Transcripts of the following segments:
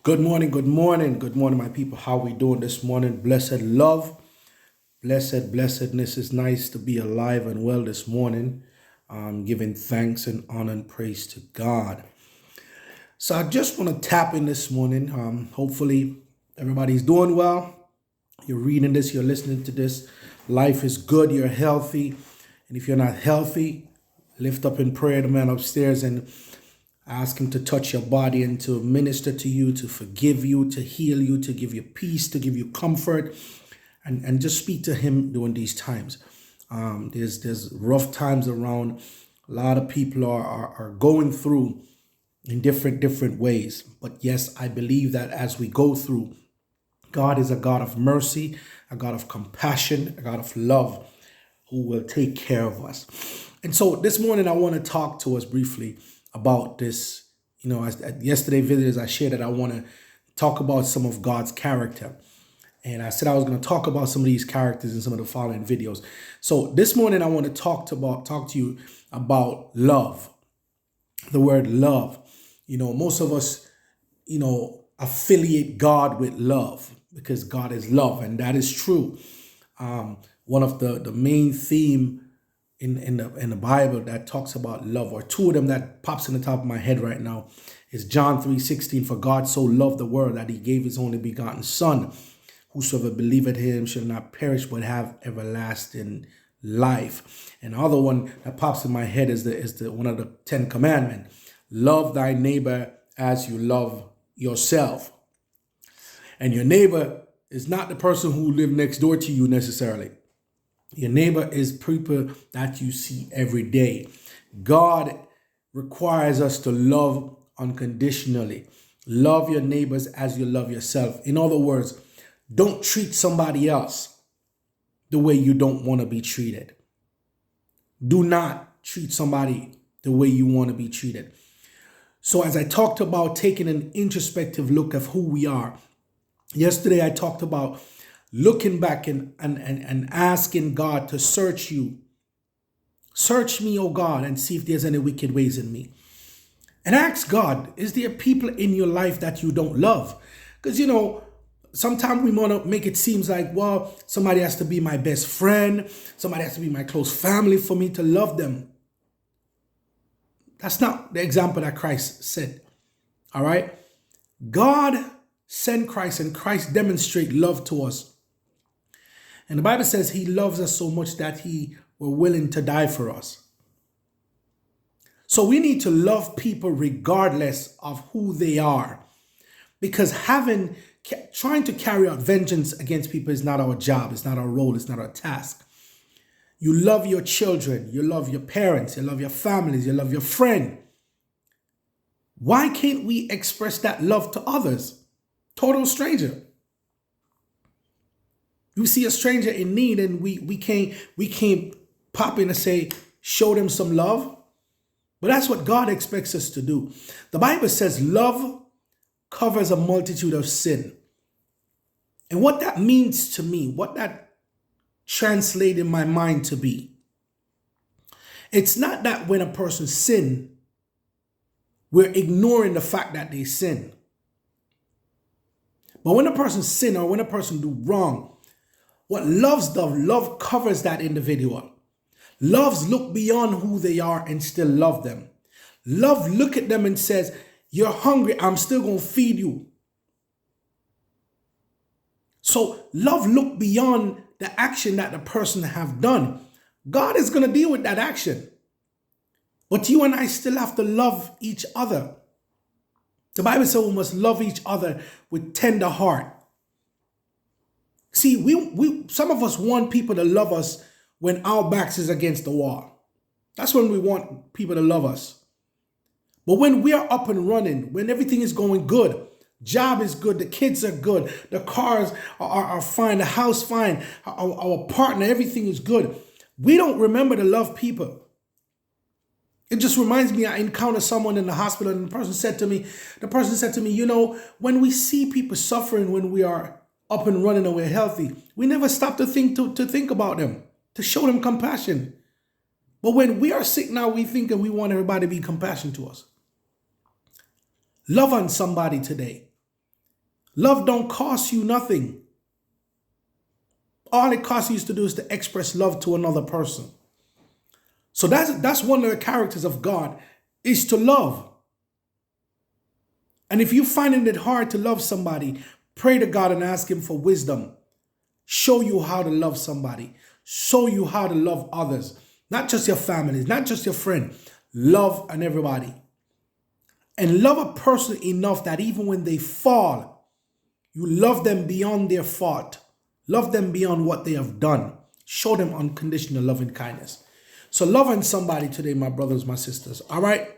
Good morning, my people. How we doing this morning? Blessed love, blessed blessedness. Is nice to be alive and well this morning. Giving thanks and honor and praise to God. So I just want to tap in this morning. Hopefully everybody's doing well. You're reading this, you're listening to this. Life is good, you're healthy. And if you're not healthy, lift up in prayer the man upstairs and ask him to touch your body and to minister to you, to forgive you, to heal you, to give you peace, to give you comfort, and just speak to him during these times. There's rough times around. A lot of people are going through in different ways. But yes, I believe that as we go through, God is a God of mercy, a God of compassion, a God of love who will take care of us. And so this morning, I want to talk to us briefly about this. As yesterday visitors, I shared that I want to talk about some of God's character. And I said I was going to talk about some of these characters in some of the following videos. So this morning, I want to talk to you about love, the word love. Most of us, affiliate God with love because God is love, and that is true. One of the main theme in the Bible that talks about love, or two of them that pops in the top of my head right now, is John 3:16. For God so loved the world that he gave his only begotten Son. Whosoever believeth him shall not perish but have everlasting life. And the other one that pops in my head is the one of the 10 commandments. Love thy neighbor as you love yourself. And your neighbor is not the person who live next door to you necessarily. Your neighbor is people that you see every day. God requires us to love unconditionally. Love your neighbors as you love yourself. In other words, don't treat somebody else the way you don't want to be treated. Do not treat somebody the way you want to be treated. So as I talked about taking an introspective look of who we are, yesterday I talked about looking back and asking God to search you. Search me, O God, and see if there's any wicked ways in me. And ask God, is there people in your life that you don't love? Because, sometimes we want to make it seem like, well, somebody has to be my best friend. Somebody has to be my close family for me to love them. That's not the example that Christ set. All right? God sent Christ, and Christ demonstrate love to us. And the Bible says he loves us so much that he were willing to die for us. So we need to love people regardless of who they are. Because trying to carry out vengeance against people is not our job. It's not our role. It's not our task. You love your children. You love your parents. You love your families. You love your friend. Why can't we express that love to others? Total stranger. You see a stranger in need and we can't pop in and say, show them some love. But that's what God expects us to do. The Bible says love covers a multitude of sin. And what that means to me, what that translates in my mind to be, it's not that when a person sin, we're ignoring the fact that they sin. But when a person sin or when a person do wrong, what love covers that individual. Loves look beyond who they are and still love them. Love look at them and says, you're hungry, I'm still going to feed you. So love look beyond the action that the person have done. God is going to deal with that action. But you and I still have to love each other. The Bible says we must love each other with tender heart. See, we some of us want people to love us when our backs is against the wall. That's when we want people to love us. But when we are up and running, when everything is going good, job is good, the kids are good, the cars are fine, the house fine, our partner, everything is good, we don't remember to love people. It just reminds me, I encountered someone in the hospital and the person said to me, when we see people suffering when we are up and running and we're healthy, we never stop to think about them, to show them compassion. But when we are sick now, we think and we want everybody to be compassionate to us. Love on somebody today. Love don't cost you nothing. All it costs you to do is to express love to another person. So that's one of the characters of God, is to love. And if you're finding it hard to love somebody, pray to God and ask him for wisdom. Show you how to love somebody. Show you how to love others. Not just your family, not just your friend. Love and everybody. And love a person enough that even when they fall, you love them beyond their fault. Love them beyond what they have done. Show them unconditional love and kindness. So loving somebody today, my brothers, my sisters. All right.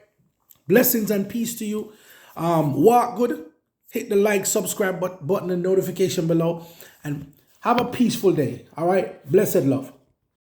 Blessings and peace to you. Walk good. Hit the like, subscribe button and notification below. And have a peaceful day. All right. Blessed love.